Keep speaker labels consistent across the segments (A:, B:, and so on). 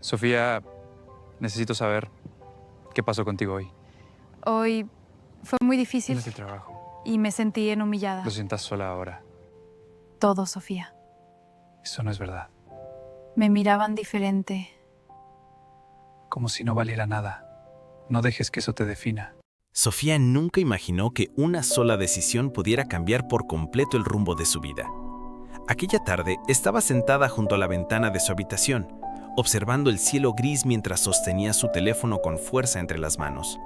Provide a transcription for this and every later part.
A: Sofía, necesito saber qué pasó contigo hoy.
B: Hoy fue muy
A: No
B: difícil
A: es el trabajo.
B: y me sentí humillada.
A: Lo sientas sola ahora.
B: Todo, Sofía.
A: Eso no es verdad.
B: Me miraban diferente.
A: Como si no valiera nada. No dejes que eso te defina.
C: Sofía nunca imaginó que una sola decisión pudiera cambiar por completo el rumbo de su vida. Aquella tarde estaba sentada junto a la ventana de su habitación, observando el cielo gris mientras sostenía su teléfono con fuerza entre las manos.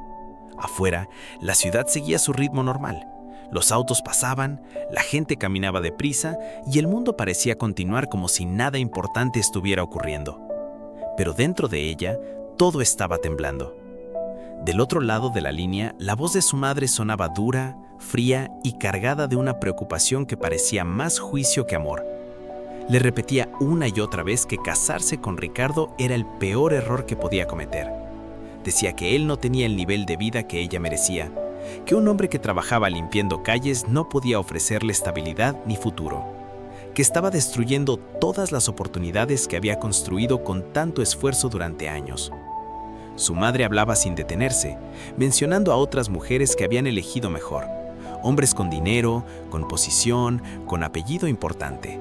C: Afuera, la ciudad seguía su ritmo normal. Los autos pasaban, la gente caminaba deprisa y el mundo parecía continuar como si nada importante estuviera ocurriendo. Pero dentro de ella, todo estaba temblando. Del otro lado de la línea, la voz de su madre sonaba dura, fría y cargada de una preocupación que parecía más juicio que amor. Le repetía una y otra vez que casarse con Ricardo era el peor error que podía cometer. Decía que él no tenía el nivel de vida que ella merecía, que un hombre que trabajaba limpiando calles no podía ofrecerle estabilidad ni futuro, que estaba destruyendo todas las oportunidades que había construido con tanto esfuerzo durante años. Su madre hablaba sin detenerse, mencionando a otras mujeres que habían elegido mejor, hombres con dinero, con posición, con apellido importante.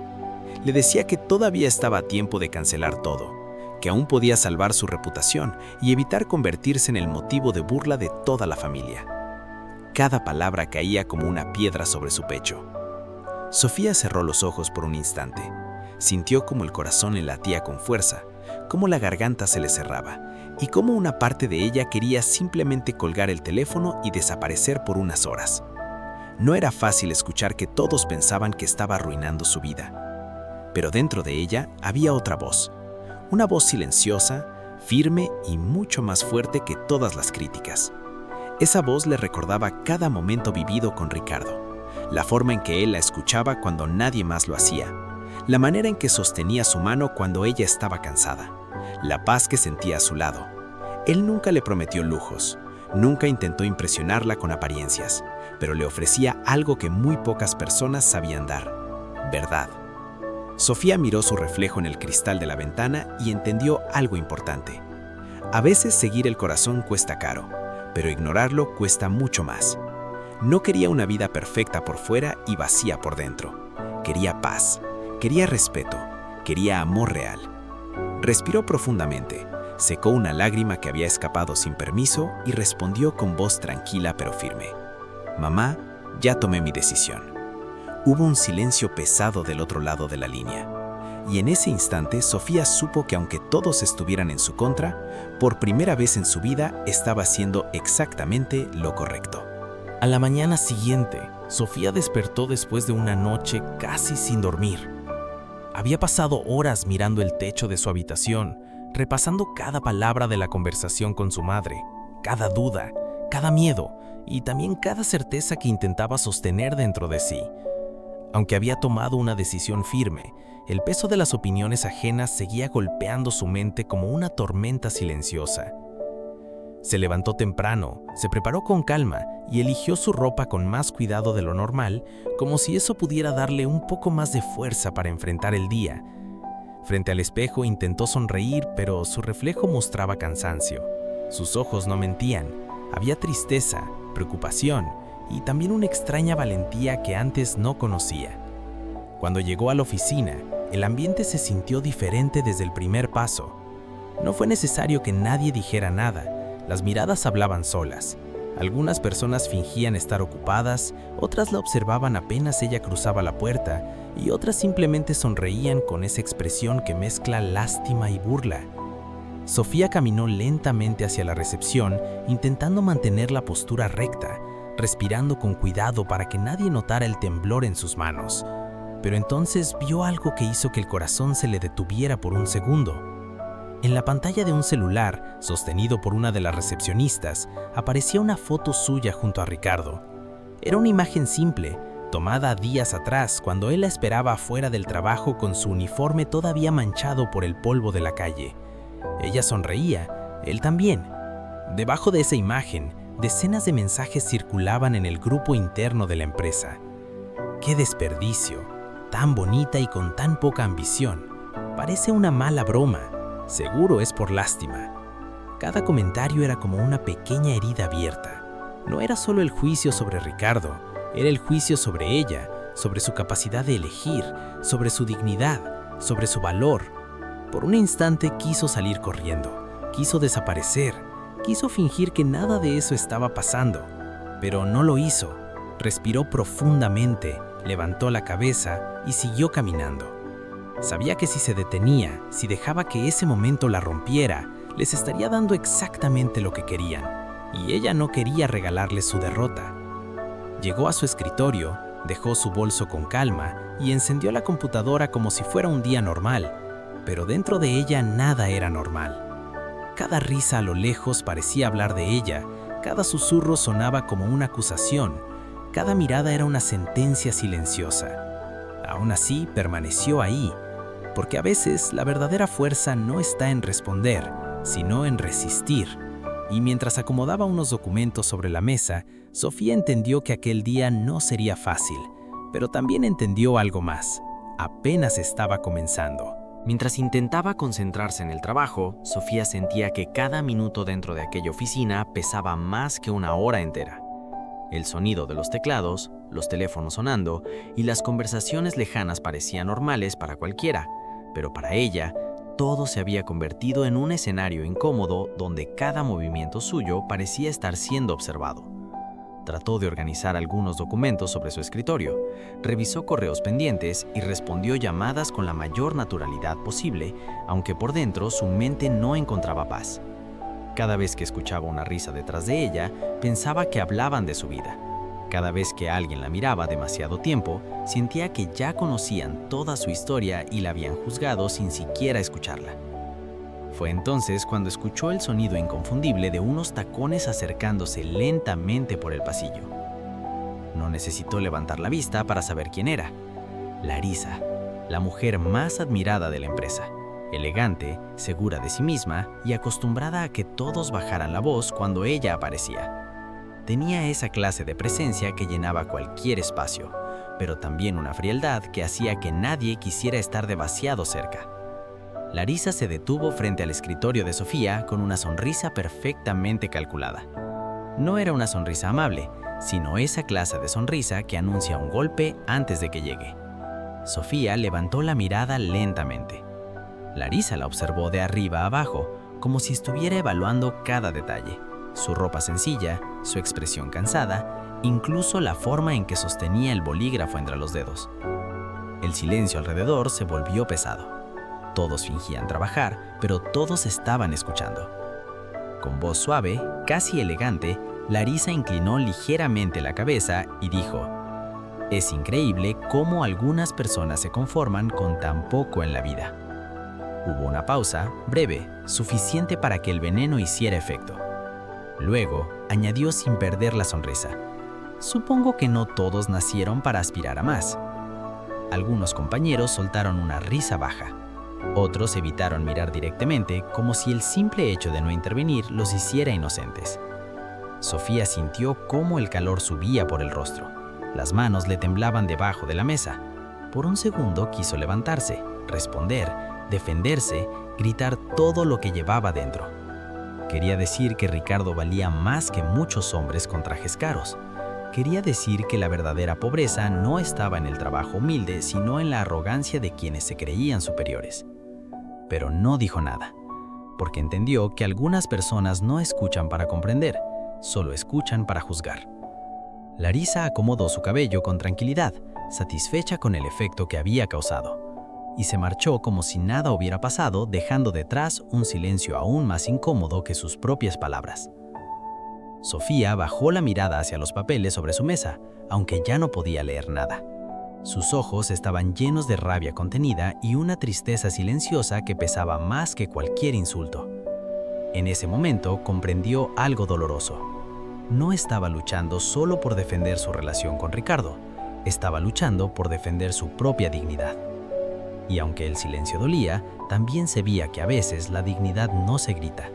C: Le decía que todavía estaba a tiempo de cancelar todo, que aún podía salvar su reputación y evitar convertirse en el motivo de burla de toda la familia. Cada palabra caía como una piedra sobre su pecho. Sofía cerró los ojos por un instante. Sintió como el corazón le latía con fuerza, cómo la garganta se le cerraba y cómo una parte de ella quería simplemente colgar el teléfono y desaparecer por unas horas. No era fácil escuchar que todos pensaban que estaba arruinando su vida. Pero dentro de ella había otra voz, una voz silenciosa, firme y mucho más fuerte que todas las críticas. Esa voz le recordaba cada momento vivido con Ricardo, la forma en que él la escuchaba cuando nadie más lo hacía, la manera en que sostenía su mano cuando ella estaba cansada, la paz que sentía a su lado. Él nunca le prometió lujos, nunca intentó impresionarla con apariencias, pero le ofrecía algo que muy pocas personas sabían dar: verdad. Sofía miró su reflejo en el cristal de la ventana y entendió algo importante. A veces seguir el corazón cuesta caro, pero ignorarlo cuesta mucho más. No quería una vida perfecta por fuera y vacía por dentro. Quería paz, quería respeto, quería amor real. Respiró profundamente, secó una lágrima que había escapado sin permiso y respondió con voz tranquila pero firme: «Mamá, ya tomé mi decisión». Hubo un silencio pesado del otro lado de la línea. Y en ese instante, Sofía supo que aunque todos estuvieran en su contra, por primera vez en su vida estaba haciendo exactamente lo correcto.
D: A la mañana siguiente, Sofía despertó después de una noche casi sin dormir. Había pasado horas mirando el techo de su habitación, repasando cada palabra de la conversación con su madre, cada duda, cada miedo y también cada certeza que intentaba sostener dentro de sí. Aunque había tomado una decisión firme, el peso de las opiniones ajenas seguía golpeando su mente como una tormenta silenciosa. Se levantó temprano, se preparó con calma y eligió su ropa con más cuidado de lo normal, como si eso pudiera darle un poco más de fuerza para enfrentar el día. Frente al espejo intentó sonreír, pero su reflejo mostraba cansancio. Sus ojos no mentían. Había tristeza, preocupación y también una extraña valentía que antes no conocía. Cuando llegó a la oficina, el ambiente se sintió diferente desde el primer paso. No fue necesario que nadie dijera nada. Las miradas hablaban solas. Algunas personas fingían estar ocupadas, otras la observaban apenas ella cruzaba la puerta y otras simplemente sonreían con esa expresión que mezcla lástima y burla. Sofía caminó lentamente hacia la recepción, intentando mantener la postura recta, respirando con cuidado para que nadie notara el temblor en sus manos. Pero entonces vio algo que hizo que el corazón se le detuviera por un segundo. En la pantalla de un celular, sostenido por una de las recepcionistas, aparecía una foto suya junto a Ricardo. Era una imagen simple, tomada días atrás cuando él la esperaba afuera del trabajo con su uniforme todavía manchado por el polvo de la calle. Ella sonreía, él también. Debajo de esa imagen, decenas de mensajes circulaban en el grupo interno de la empresa. ¡Qué desperdicio! Tan bonita y con tan poca ambición. Parece una mala broma. Seguro es por lástima. Cada comentario era como una pequeña herida abierta. No era solo el juicio sobre Ricardo, era el juicio sobre ella, sobre su capacidad de elegir, sobre su dignidad, sobre su valor. Por un instante quiso salir corriendo, quiso desaparecer, quiso fingir que nada de eso estaba pasando, pero no lo hizo. Respiró profundamente, levantó la cabeza y siguió caminando. Sabía que si se detenía, si dejaba que ese momento la rompiera, les estaría dando exactamente lo que querían, y ella no quería regalarles su derrota. Llegó a su escritorio, dejó su bolso con calma y encendió la computadora como si fuera un día normal, pero dentro de ella nada era normal. Cada risa a lo lejos parecía hablar de ella, cada susurro sonaba como una acusación, cada mirada era una sentencia silenciosa. Aún así, permaneció ahí, porque a veces la verdadera fuerza no está en responder, sino en resistir. Y mientras acomodaba unos documentos sobre la mesa, Sofía entendió que aquel día no sería fácil, pero también entendió algo más. Apenas estaba comenzando.
E: Mientras intentaba concentrarse en el trabajo, Sofía sentía que cada minuto dentro de aquella oficina pesaba más que una hora entera. El sonido de los teclados, los teléfonos sonando y las conversaciones lejanas parecían normales para cualquiera, pero para ella, todo se había convertido en un escenario incómodo donde cada movimiento suyo parecía estar siendo observado. Trató de organizar algunos documentos sobre su escritorio, revisó correos pendientes y respondió llamadas con la mayor naturalidad posible, aunque por dentro su mente no encontraba paz. Cada vez que escuchaba una risa detrás de ella, pensaba que hablaban de su vida. Cada vez que alguien la miraba demasiado tiempo, sentía que ya conocían toda su historia y la habían juzgado sin siquiera escucharla. Fue entonces cuando escuchó el sonido inconfundible de unos tacones acercándose lentamente por el pasillo. No necesitó levantar la vista para saber quién era. Larisa, la mujer más admirada de la empresa. Elegante, segura de sí misma y acostumbrada a que todos bajaran la voz cuando ella aparecía. Tenía esa clase de presencia que llenaba cualquier espacio, pero también una frialdad que hacía que nadie quisiera estar demasiado cerca. Larisa se detuvo frente al escritorio de Sofía con una sonrisa perfectamente calculada. No era una sonrisa amable, sino esa clase de sonrisa que anuncia un golpe antes de que llegue. Sofía levantó la mirada lentamente. Larisa la observó de arriba a abajo, como si estuviera evaluando cada detalle. Su ropa sencilla, su expresión cansada, incluso la forma en que sostenía el bolígrafo entre los dedos. El silencio alrededor se volvió pesado. Todos fingían trabajar, pero todos estaban escuchando. Con voz suave, casi elegante, Larisa inclinó ligeramente la cabeza y dijo: «Es increíble cómo algunas personas se conforman con tan poco en la vida». Hubo una pausa, breve, suficiente para que el veneno hiciera efecto. Luego, añadió sin perder la sonrisa: «Supongo que no todos nacieron para aspirar a más». Algunos compañeros soltaron una risa baja. Otros evitaron mirar directamente, como si el simple hecho de no intervenir los hiciera inocentes. Sofía sintió cómo el calor subía por el rostro. Las manos le temblaban debajo de la mesa. Por un segundo quiso levantarse, responder, defenderse, gritar todo lo que llevaba dentro. Quería decir que Ricardo valía más que muchos hombres con trajes caros. Quería decir que la verdadera pobreza no estaba en el trabajo humilde, sino en la arrogancia de quienes se creían superiores. Pero no dijo nada, porque entendió que algunas personas no escuchan para comprender, solo escuchan para juzgar. Larisa acomodó su cabello con tranquilidad, satisfecha con el efecto que había causado, y se marchó como si nada hubiera pasado, dejando detrás un silencio aún más incómodo que sus propias palabras. Sofía bajó la mirada hacia los papeles sobre su mesa, aunque ya no podía leer nada. Sus ojos estaban llenos de rabia contenida y una tristeza silenciosa que pesaba más que cualquier insulto. En ese momento comprendió algo doloroso. No estaba luchando solo por defender su relación con Ricardo, estaba luchando por defender su propia dignidad. Y aunque el silencio dolía, también se veía que a veces la dignidad no se grita.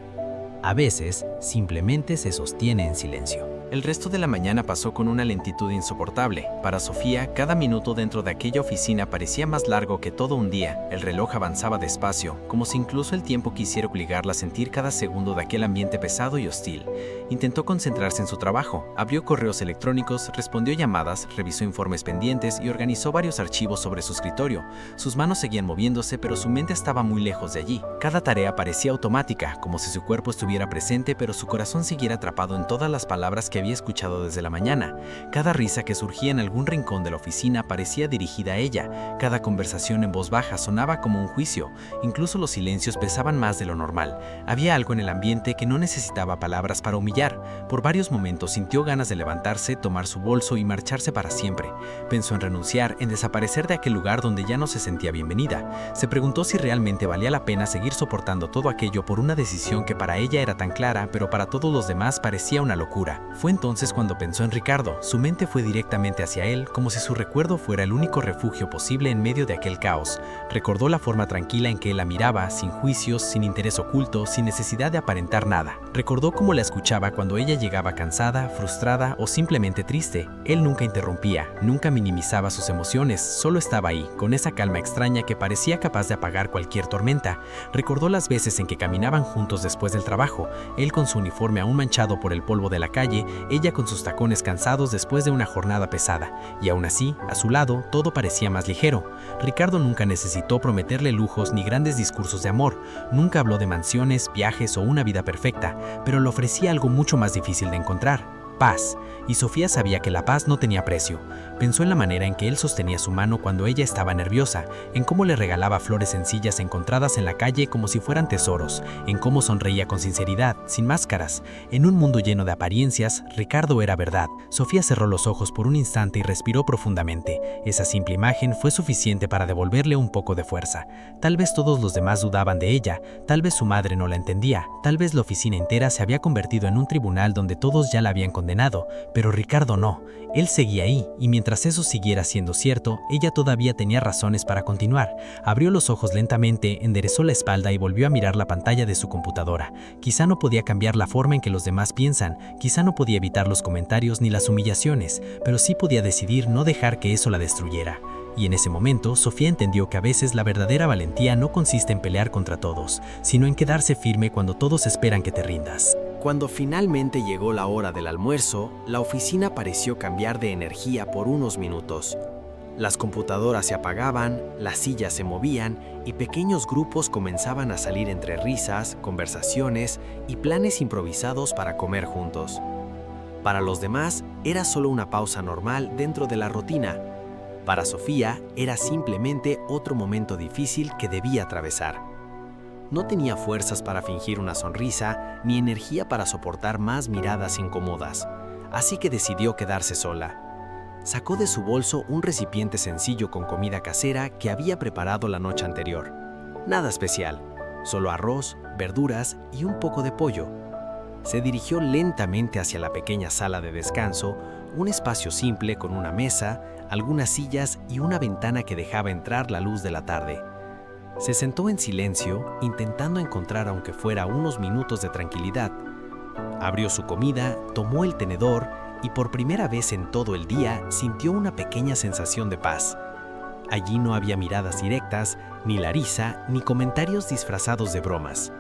E: A veces simplemente se sostiene en silencio.
F: El resto de la mañana pasó con una lentitud insoportable. Para Sofía, cada minuto dentro de aquella oficina parecía más largo que todo un día. El reloj avanzaba despacio, como si incluso el tiempo quisiera obligarla a sentir cada segundo de aquel ambiente pesado y hostil. Intentó concentrarse en su trabajo, abrió correos electrónicos, respondió llamadas, revisó informes pendientes y organizó varios archivos sobre su escritorio. Sus manos seguían moviéndose, pero su mente estaba muy lejos de allí. Cada tarea parecía automática, como si su cuerpo estuviera presente, pero su corazón siguiera atrapado en todas las palabras que había escuchado desde la mañana. Cada risa que surgía en algún rincón de la oficina parecía dirigida a ella. Cada conversación en voz baja sonaba como un juicio. Incluso los silencios pesaban más de lo normal. Había algo en el ambiente que no necesitaba palabras para humillar. Por varios momentos sintió ganas de levantarse, tomar su bolso y marcharse para siempre. Pensó en renunciar, en desaparecer de aquel lugar donde ya no se sentía bienvenida. Se preguntó si realmente valía la pena seguir soportando todo aquello por una decisión que para ella era tan clara, pero para todos los demás parecía una locura. Fue entonces cuando pensó en Ricardo. Su mente fue directamente hacia él, como si su recuerdo fuera el único refugio posible en medio de aquel caos. Recordó la forma tranquila en que él la miraba, sin juicios, sin interés oculto, sin necesidad de aparentar nada. Recordó cómo la escuchaba cuando ella llegaba cansada, frustrada o simplemente triste. Él nunca interrumpía, nunca minimizaba sus emociones, solo estaba ahí, con esa calma extraña que parecía capaz de apagar cualquier tormenta. Recordó las veces en que caminaban juntos después del trabajo, él con su uniforme aún manchado por el polvo de la calle, ella con sus tacones cansados después de una jornada pesada, y aún así, a su lado, todo parecía más ligero. Ricardo nunca necesitó prometerle lujos ni grandes discursos de amor, nunca habló de mansiones, viajes o una vida perfecta, pero le ofrecía algo mucho más difícil de encontrar: paz. Y Sofía sabía que la paz no tenía precio. Pensó en la manera en que él sostenía su mano cuando ella estaba nerviosa, en cómo le regalaba flores sencillas encontradas en la calle como si fueran tesoros, en cómo sonreía con sinceridad, sin máscaras. En un mundo lleno de apariencias, Ricardo era verdad. Sofía cerró los ojos por un instante y respiró profundamente. Esa simple imagen fue suficiente para devolverle un poco de fuerza. Tal vez todos los demás dudaban de ella, tal vez su madre no la entendía, tal vez la oficina entera se había convertido en un tribunal donde todos ya la habían condenado, pero Ricardo no. Él seguía ahí, y mientras eso siguiera siendo cierto, ella todavía tenía razones para continuar. Abrió los ojos lentamente, enderezó la espalda y volvió a mirar la pantalla de su computadora. Quizá no podía cambiar la forma en que los demás piensan, quizá no podía evitar los comentarios ni las humillaciones, pero sí podía decidir no dejar que eso la destruyera. Y en ese momento, Sofía entendió que a veces la verdadera valentía no consiste en pelear contra todos, sino en quedarse firme cuando todos esperan que te rindas.
C: Cuando finalmente llegó la hora del almuerzo, la oficina pareció cambiar de energía por unos minutos. Las computadoras se apagaban, las sillas se movían y pequeños grupos comenzaban a salir entre risas, conversaciones y planes improvisados para comer juntos. Para los demás, era solo una pausa normal dentro de la rutina. Para Sofía, era simplemente otro momento difícil que debía atravesar. No tenía fuerzas para fingir una sonrisa, ni energía para soportar más miradas incómodas, así que decidió quedarse sola. Sacó de su bolso un recipiente sencillo con comida casera que había preparado la noche anterior. Nada especial, solo arroz, verduras y un poco de pollo. Se dirigió lentamente hacia la pequeña sala de descanso, un espacio simple con una mesa, algunas sillas y una ventana que dejaba entrar la luz de la tarde. Se sentó en silencio, intentando encontrar aunque fuera unos minutos de tranquilidad. Abrió su comida, tomó el tenedor y por primera vez en todo el día sintió una pequeña sensación de paz. Allí no había miradas directas, ni la risa, ni comentarios disfrazados de bromas.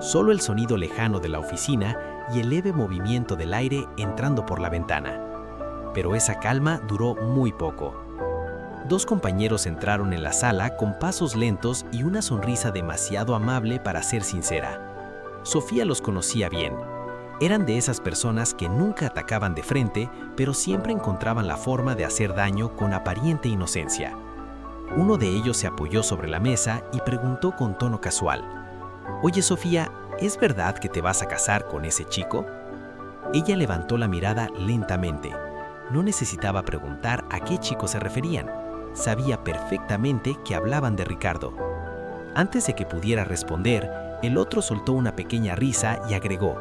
C: Solo el sonido lejano de la oficina y el leve movimiento del aire entrando por la ventana. Pero esa calma duró muy poco. Dos compañeros entraron en la sala con pasos lentos y una sonrisa demasiado amable para ser sincera. Sofía los conocía bien. Eran de esas personas que nunca atacaban de frente, pero siempre encontraban la forma de hacer daño con aparente inocencia. Uno de ellos se apoyó sobre la mesa y preguntó con tono casual: «Oye, Sofía, ¿es verdad que te vas a casar con ese chico?» Ella levantó la mirada lentamente. No necesitaba preguntar a qué chico se referían. Sabía perfectamente que hablaban de Ricardo. Antes de que pudiera responder, el otro soltó una pequeña risa y agregó: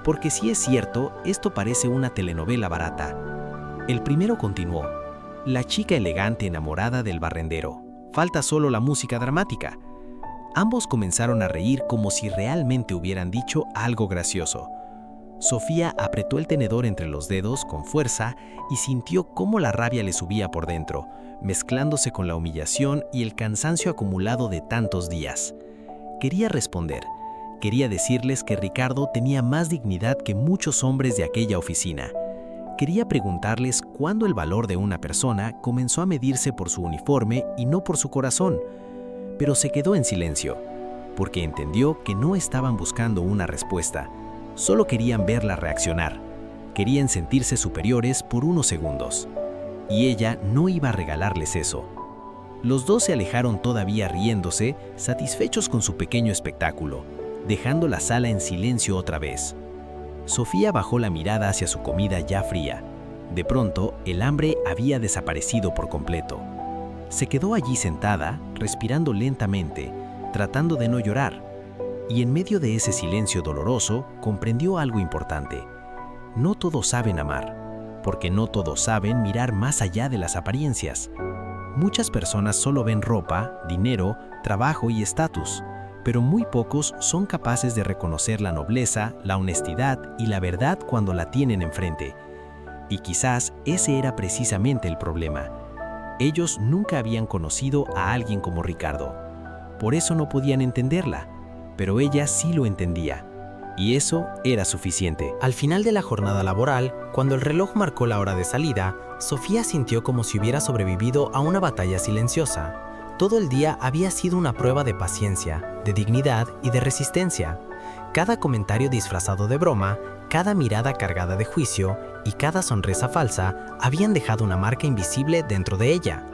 C: «Porque si es cierto, esto parece una telenovela barata». El primero continuó: «La chica elegante enamorada del barrendero. Falta solo la música dramática». Ambos comenzaron a reír como si realmente hubieran dicho algo gracioso.
D: Sofía apretó el tenedor entre los dedos con fuerza y sintió cómo la rabia le subía por dentro, mezclándose con la humillación y el cansancio acumulado de tantos días. Quería responder. Quería decirles que Ricardo tenía más dignidad que muchos hombres de aquella oficina. Quería preguntarles cuándo el valor de una persona comenzó a medirse por su uniforme y no por su corazón. Pero se quedó en silencio, porque entendió que no estaban buscando una respuesta. Solo querían verla reaccionar. Querían sentirse superiores por unos segundos. Y ella no iba a regalarles eso. Los dos se alejaron todavía riéndose, satisfechos con su pequeño espectáculo, dejando la sala en silencio otra vez. Sofía bajó la mirada hacia su comida ya fría. De pronto, el hambre había desaparecido por completo. Se quedó allí sentada, respirando lentamente, tratando de no llorar. Y en medio de ese silencio doloroso, comprendió algo importante. No todos saben amar, porque no todos saben mirar más allá de las apariencias. Muchas personas solo ven ropa, dinero, trabajo y estatus, pero muy pocos son capaces de reconocer la nobleza, la honestidad y la verdad cuando la tienen enfrente. Y quizás ese era precisamente el problema. Ellos nunca habían conocido a alguien como Ricardo. Por eso no podían entenderla, pero ella sí lo entendía. Y eso era suficiente.
G: Al final de la jornada laboral, cuando el reloj marcó la hora de salida, Sofía sintió como si hubiera sobrevivido a una batalla silenciosa. Todo el día había sido una prueba de paciencia, de dignidad y de resistencia. Cada comentario disfrazado de broma, cada mirada cargada de juicio y cada sonrisa falsa habían dejado una marca invisible dentro de ella.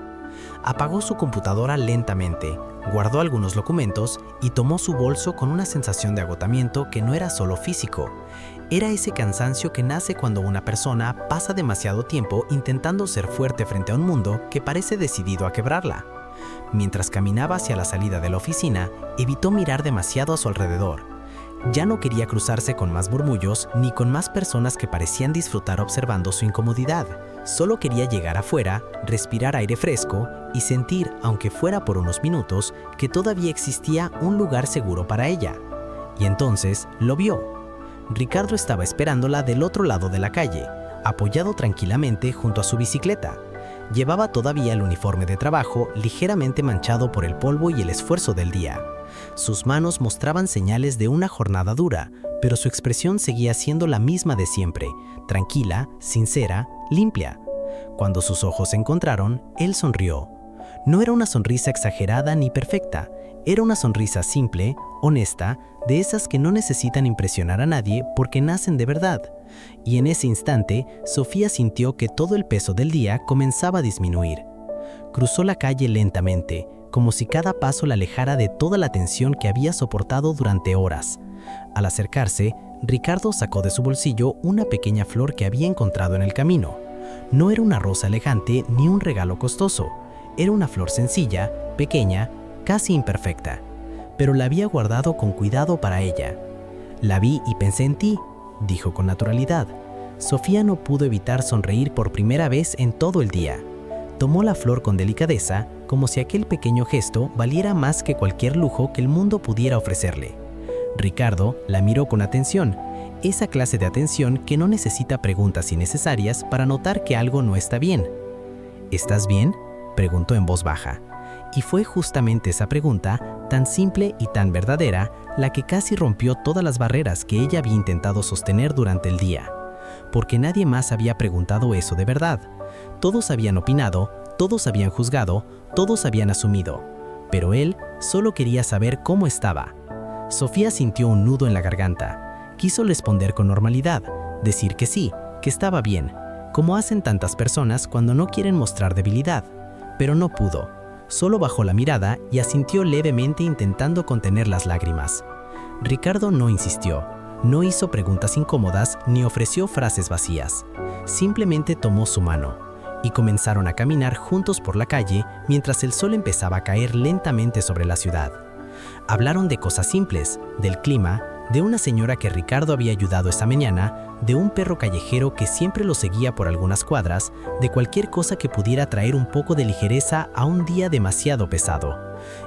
G: Apagó su computadora lentamente, guardó algunos documentos y tomó su bolso con una sensación de agotamiento que no era solo físico. Era ese cansancio que nace cuando una persona pasa demasiado tiempo intentando ser fuerte frente a un mundo que parece decidido a quebrarla. Mientras caminaba hacia la salida de la oficina, evitó mirar demasiado a su alrededor. Ya no quería cruzarse con más murmullos ni con más personas que parecían disfrutar observando su incomodidad. Solo quería llegar afuera, respirar aire fresco y sentir, aunque fuera por unos minutos, que todavía existía un lugar seguro para ella. Y entonces lo vio. Ricardo estaba esperándola del otro lado de la calle, apoyado tranquilamente junto a su bicicleta. Llevaba todavía el uniforme de trabajo ligeramente manchado por el polvo y el esfuerzo del día. Sus manos mostraban señales de una jornada dura, pero su expresión seguía siendo la misma de siempre, tranquila, sincera, limpia. Cuando sus ojos se encontraron, él sonrió. No era una sonrisa exagerada ni perfecta, era una sonrisa simple, honesta, de esas que no necesitan impresionar a nadie porque nacen de verdad. Y en ese instante, Sofía sintió que todo el peso del día comenzaba a disminuir. Cruzó la calle lentamente, como si cada paso la alejara de toda la tensión que había soportado durante horas. Al acercarse, Ricardo sacó de su bolsillo una pequeña flor que había encontrado en el camino. No era una rosa elegante ni un regalo costoso. Era una flor sencilla, pequeña, casi imperfecta, pero la había guardado con cuidado para ella. «La vi y pensé en ti», dijo con naturalidad. Sofía no pudo evitar sonreír por primera vez en todo el día. Tomó la flor con delicadeza, como si aquel pequeño gesto valiera más que cualquier lujo que el mundo pudiera ofrecerle. Ricardo la miró con atención, esa clase de atención que no necesita preguntas innecesarias para notar que algo no está bien. «¿Estás bien?», preguntó en voz baja. Y fue justamente esa pregunta, tan simple y tan verdadera, la que casi rompió todas las barreras que ella había intentado sostener durante el día. Porque nadie más había preguntado eso de verdad. Todos habían opinado, todos habían juzgado, todos habían asumido. Pero él solo quería saber cómo estaba. Sofía sintió un nudo en la garganta. Quiso responder con normalidad, decir que sí, que estaba bien, como hacen tantas personas cuando no quieren mostrar debilidad. Pero no pudo. Solo bajó la mirada y asintió levemente intentando contener las lágrimas. Ricardo no insistió, no hizo preguntas incómodas ni ofreció frases vacías. Simplemente tomó su mano y comenzaron a caminar juntos por la calle mientras el sol empezaba a caer lentamente sobre la ciudad. Hablaron de cosas simples, del clima, de una señora que Ricardo había ayudado esa mañana, de un perro callejero que siempre lo seguía por algunas cuadras, de cualquier cosa que pudiera traer un poco de ligereza a un día demasiado pesado.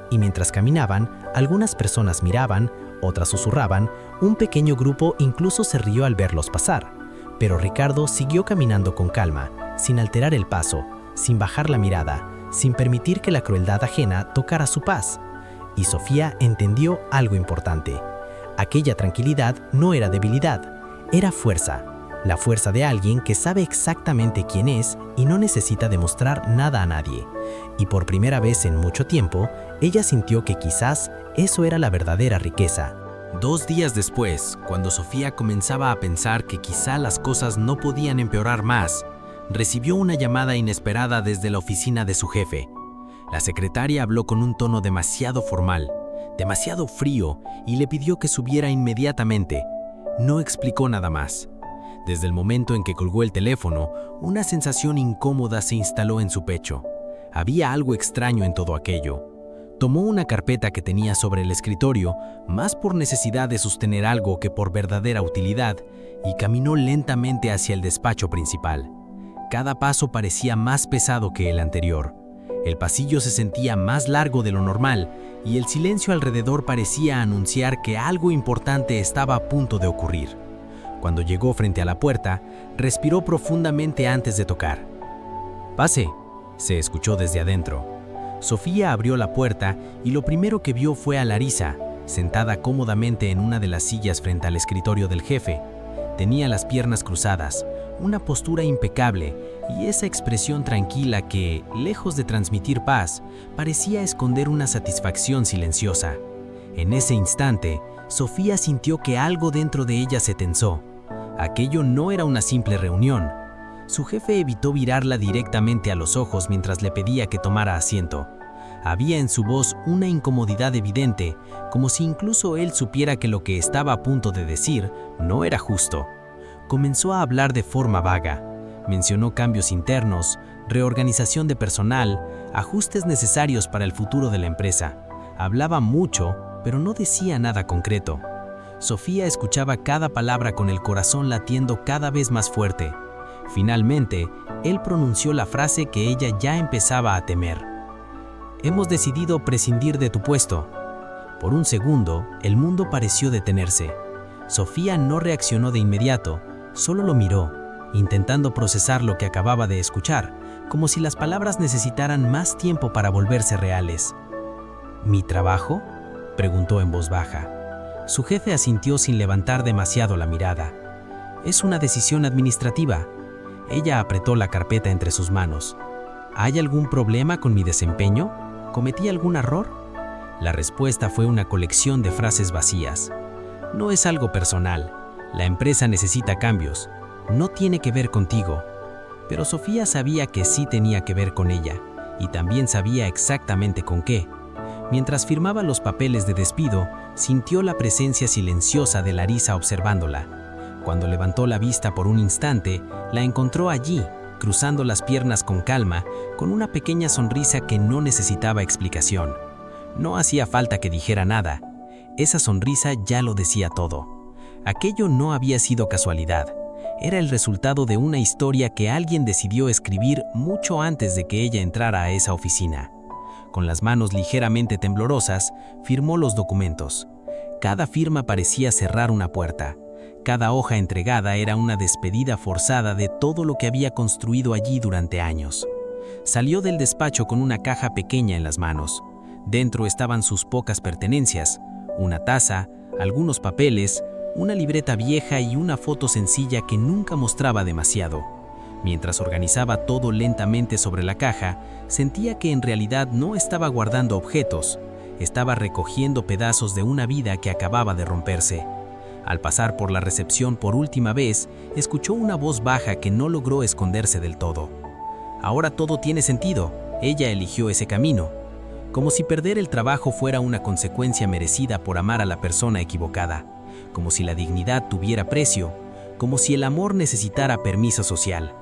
G: Y mientras caminaban, algunas personas miraban, otras susurraban, un pequeño grupo incluso se rió al verlos pasar. Pero Ricardo siguió caminando con calma, sin alterar el paso, sin bajar la mirada, sin permitir que la crueldad ajena tocara su paz. Y Sofía entendió algo importante. Aquella tranquilidad no era debilidad, era fuerza. La fuerza de alguien que sabe exactamente quién es y no necesita demostrar nada a nadie. Y por primera vez en mucho tiempo, ella sintió que quizás eso era la verdadera riqueza.
D: 2 días después, cuando Sofía comenzaba a pensar que quizá las cosas no podían empeorar más, recibió una llamada inesperada desde la oficina de su jefe. La secretaria habló con un tono demasiado formal, demasiado frío, y le pidió que subiera inmediatamente. No explicó nada más. Desde el momento en que colgó el teléfono, una sensación incómoda se instaló en su pecho. Había algo extraño en todo aquello. Tomó una carpeta que tenía sobre el escritorio, más por necesidad de sostener algo que por verdadera utilidad, y caminó lentamente hacia el despacho principal. Cada paso parecía más pesado que el anterior. El pasillo se sentía más largo de lo normal, y el silencio alrededor parecía anunciar que algo importante estaba a punto de ocurrir. Cuando llegó frente a la puerta, respiró profundamente antes de tocar. «Pase», se escuchó desde adentro. Sofía abrió la puerta y lo primero que vio fue a Larisa, sentada cómodamente en una de las sillas frente al escritorio del jefe. Tenía las piernas cruzadas, una postura impecable y esa expresión tranquila que, lejos de transmitir paz, parecía esconder una satisfacción silenciosa. En ese instante, Sofía sintió que algo dentro de ella se tensó. Aquello no era una simple reunión. Su jefe evitó mirarla directamente a los ojos mientras le pedía que tomara asiento. Había en su voz una incomodidad evidente, como si incluso él supiera que lo que estaba a punto de decir no era justo. Comenzó a hablar de forma vaga. Mencionó cambios internos, reorganización de personal, ajustes necesarios para el futuro de la empresa. Hablaba mucho, pero no decía nada concreto. Sofía escuchaba cada palabra con el corazón latiendo cada vez más fuerte. Finalmente, él pronunció la frase que ella ya empezaba a temer. «Hemos decidido prescindir de tu puesto». Por un segundo, el mundo pareció detenerse. Sofía no reaccionó de inmediato, solo lo miró, intentando procesar lo que acababa de escuchar, como si las palabras necesitaran más tiempo para volverse reales. «¿Mi trabajo?», preguntó en voz baja. Su jefe asintió sin levantar demasiado la mirada. «Es una decisión administrativa». Ella apretó la carpeta entre sus manos. «¿Hay algún problema con mi desempeño? ¿Cometí algún error?». La respuesta fue una colección de frases vacías. «No es algo personal. La empresa necesita cambios. No tiene que ver contigo». Pero Sofía sabía que sí tenía que ver con ella, y también sabía exactamente con qué. Mientras firmaba los papeles de despido, sintió la presencia silenciosa de Larisa observándola. Cuando levantó la vista por un instante, la encontró allí, cruzando las piernas con calma, con una pequeña sonrisa que no necesitaba explicación. No hacía falta que dijera nada. Esa sonrisa ya lo decía todo. Aquello no había sido casualidad. Era el resultado de una historia que alguien decidió escribir mucho antes de que ella entrara a esa oficina. Con las manos ligeramente temblorosas, firmó los documentos. Cada firma parecía cerrar una puerta. Cada hoja entregada era una despedida forzada de todo lo que había construido allí durante años. Salió del despacho con una caja pequeña en las manos. Dentro estaban sus pocas pertenencias, una taza, algunos papeles, una libreta vieja y una foto sencilla que nunca mostraba demasiado. Mientras organizaba todo lentamente sobre la caja, sentía que en realidad no estaba guardando objetos, estaba recogiendo pedazos de una vida que acababa de romperse. Al pasar por la recepción por última vez, escuchó una voz baja que no logró esconderse del todo. Ahora todo tiene sentido, ella eligió ese camino. Como si perder el trabajo fuera una consecuencia merecida por amar a la persona equivocada, como si la dignidad tuviera precio, como si el amor necesitara permiso social.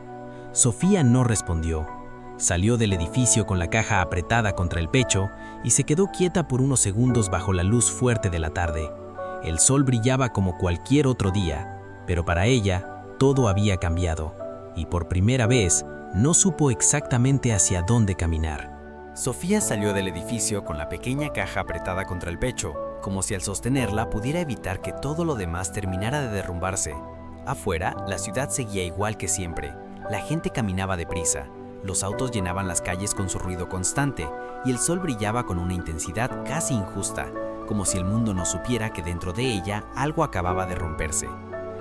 D: Sofía no respondió. Salió del edificio con la caja apretada contra el pecho y se quedó quieta por unos segundos bajo la luz fuerte de la tarde. El sol brillaba como cualquier otro día, pero para ella todo había cambiado, y por primera vez no supo exactamente hacia dónde caminar.
C: Sofía salió del edificio con la pequeña caja apretada contra el pecho,
G: como si al sostenerla pudiera evitar que todo lo demás terminara de derrumbarse. Afuera, la ciudad seguía igual que siempre. La gente caminaba deprisa, los autos llenaban las calles con su ruido constante y el sol brillaba con una intensidad casi injusta, como si el mundo no supiera que dentro de ella algo acababa de romperse.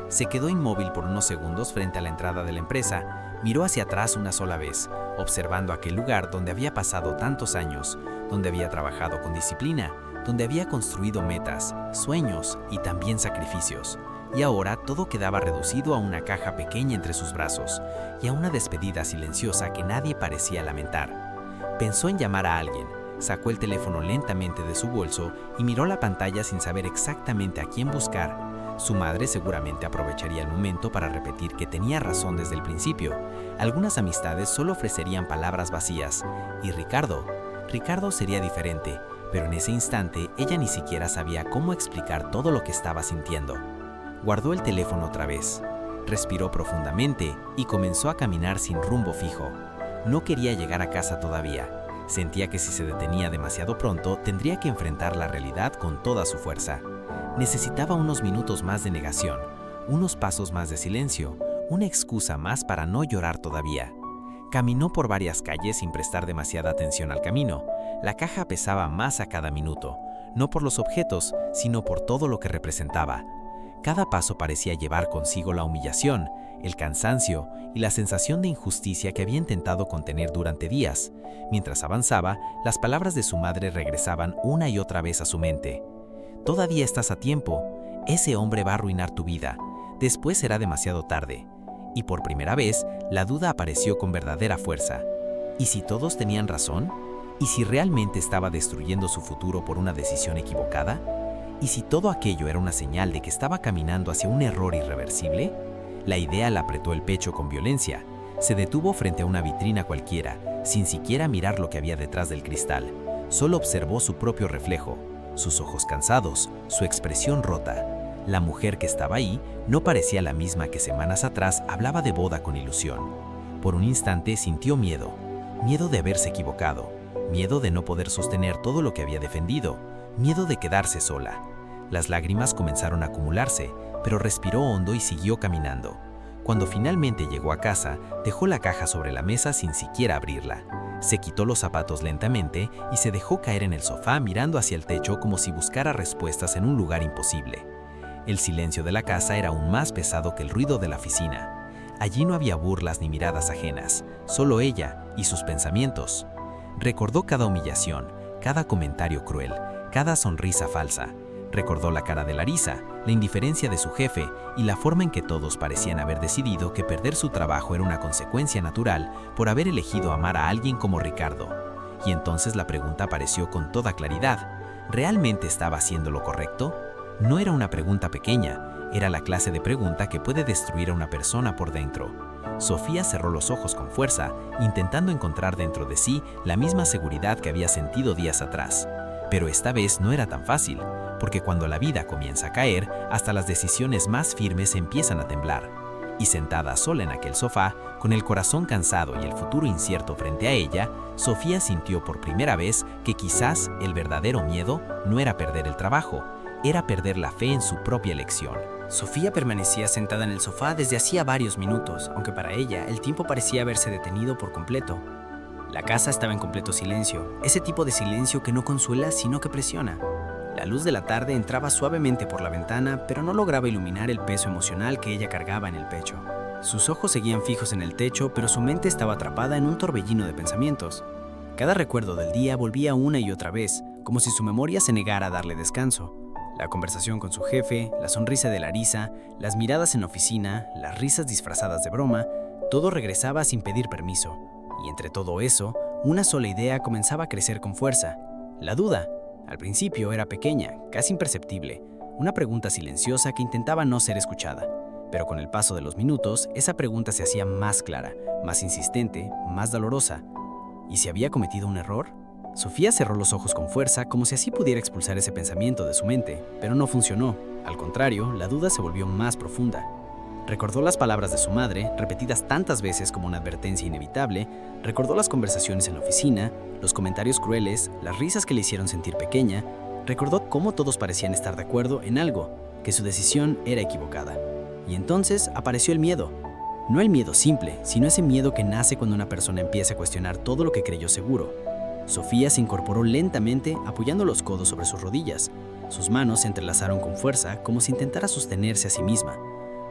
G: Se quedó inmóvil por unos segundos frente a la entrada de la empresa, miró hacia atrás una sola vez, observando aquel lugar donde había pasado tantos años, donde había trabajado con disciplina, donde había construido metas, sueños y también sacrificios. Y ahora todo quedaba reducido a una caja pequeña entre sus brazos y a una despedida silenciosa que nadie parecía lamentar. Pensó en llamar a alguien, sacó el teléfono lentamente de su bolso y miró la pantalla sin saber exactamente a quién buscar. Su madre seguramente aprovecharía el momento para repetir que tenía razón desde el principio. Algunas amistades solo ofrecerían palabras vacías. Y Ricardo sería diferente, pero en ese instante ella ni siquiera sabía cómo explicar todo lo que estaba sintiendo. Guardó el teléfono otra vez, respiró profundamente y comenzó a caminar sin rumbo fijo. No quería llegar a casa todavía. Sentía que si se detenía demasiado pronto, tendría que enfrentar la realidad con toda su fuerza. Necesitaba unos minutos más de negación, unos pasos más de silencio, una excusa más para no llorar todavía. Caminó por varias calles sin prestar demasiada atención al camino. La caja pesaba más a cada minuto, no por los objetos, sino por todo lo que representaba. Cada paso parecía llevar consigo la humillación, el cansancio y la sensación de injusticia que había intentado contener durante días. Mientras avanzaba, las palabras de su madre regresaban una y otra vez a su mente. Todavía estás a tiempo. Ese hombre va a arruinar tu vida. Después será demasiado tarde. Y por primera vez, la duda apareció con verdadera fuerza. ¿Y si todos tenían razón? ¿Y si realmente estaba destruyendo su futuro por una decisión equivocada? ¿Y si todo aquello era una señal de que estaba caminando hacia un error irreversible? La idea le apretó el pecho con violencia. Se detuvo frente a una vitrina cualquiera, sin siquiera mirar lo que había detrás del cristal. Solo observó su propio reflejo, sus ojos cansados, su expresión rota. La mujer que estaba ahí no parecía la misma que semanas atrás hablaba de boda con ilusión. Por un instante sintió miedo de haberse equivocado, miedo de no poder sostener todo lo que había defendido, miedo de quedarse sola. Las lágrimas comenzaron a acumularse, pero respiró hondo y siguió caminando. Cuando finalmente llegó a casa, dejó la caja sobre la mesa sin siquiera abrirla. Se quitó los zapatos lentamente y se dejó caer en el sofá mirando hacia el techo como si buscara respuestas en un lugar imposible. El silencio de la casa era aún más pesado que el ruido de la oficina. Allí no había burlas ni miradas ajenas, solo ella y sus pensamientos. Recordó cada humillación, cada comentario cruel, cada sonrisa falsa. Recordó la cara de Larisa, la indiferencia de su jefe y la forma en que todos parecían haber decidido que perder su trabajo era una consecuencia natural por haber elegido amar a alguien como Ricardo. Y entonces la pregunta apareció con toda claridad. ¿Realmente estaba haciendo lo correcto? No era una pregunta pequeña, era la clase de pregunta que puede destruir a una persona por dentro. Sofía cerró los ojos con fuerza, intentando encontrar dentro de sí la misma seguridad que había sentido días atrás. Pero esta vez no era tan fácil, porque cuando la vida comienza a caer, hasta las decisiones más firmes empiezan a temblar. Y sentada sola en aquel sofá, con el corazón cansado y el futuro incierto frente a ella, Sofía sintió por primera vez que quizás el verdadero miedo no era perder el trabajo, era perder la fe en su propia elección.
H: Sofía permanecía sentada en el sofá desde hacía varios minutos, aunque para ella el tiempo parecía haberse detenido por completo. La casa estaba en completo silencio, ese tipo de silencio que no consuela sino que presiona. La luz de la tarde entraba suavemente por la ventana, pero no lograba iluminar el peso emocional que ella cargaba en el pecho. Sus ojos seguían fijos en el techo, pero su mente estaba atrapada en un torbellino de pensamientos. Cada recuerdo del día volvía una y otra vez, como si su memoria se negara a darle descanso. La conversación con su jefe, la sonrisa de Larisa, las miradas en la oficina, las risas disfrazadas de broma, todo regresaba sin pedir permiso. Y entre todo eso, una sola idea comenzaba a crecer con fuerza: la duda. Al principio era pequeña, casi imperceptible, una pregunta silenciosa que intentaba no ser escuchada. Pero con el paso de los minutos, esa pregunta se hacía más clara, más insistente, más dolorosa. ¿Y si había cometido un error? Sofía cerró los ojos con fuerza, como si así pudiera expulsar ese pensamiento de su mente, pero no funcionó. Al contrario, la duda se volvió más profunda. Recordó las palabras de su madre, repetidas tantas veces como una advertencia inevitable, recordó las conversaciones en la oficina, los comentarios crueles, las risas que le hicieron sentir pequeña, Recordó cómo todos parecían estar de acuerdo en algo, que su decisión era equivocada. Y entonces apareció el miedo. No el miedo simple, sino ese miedo que nace cuando una persona empieza a cuestionar todo lo que creyó seguro. Sofía se incorporó lentamente, apoyando los codos sobre sus rodillas. Sus manos se entrelazaron con fuerza, como si intentara sostenerse a sí misma.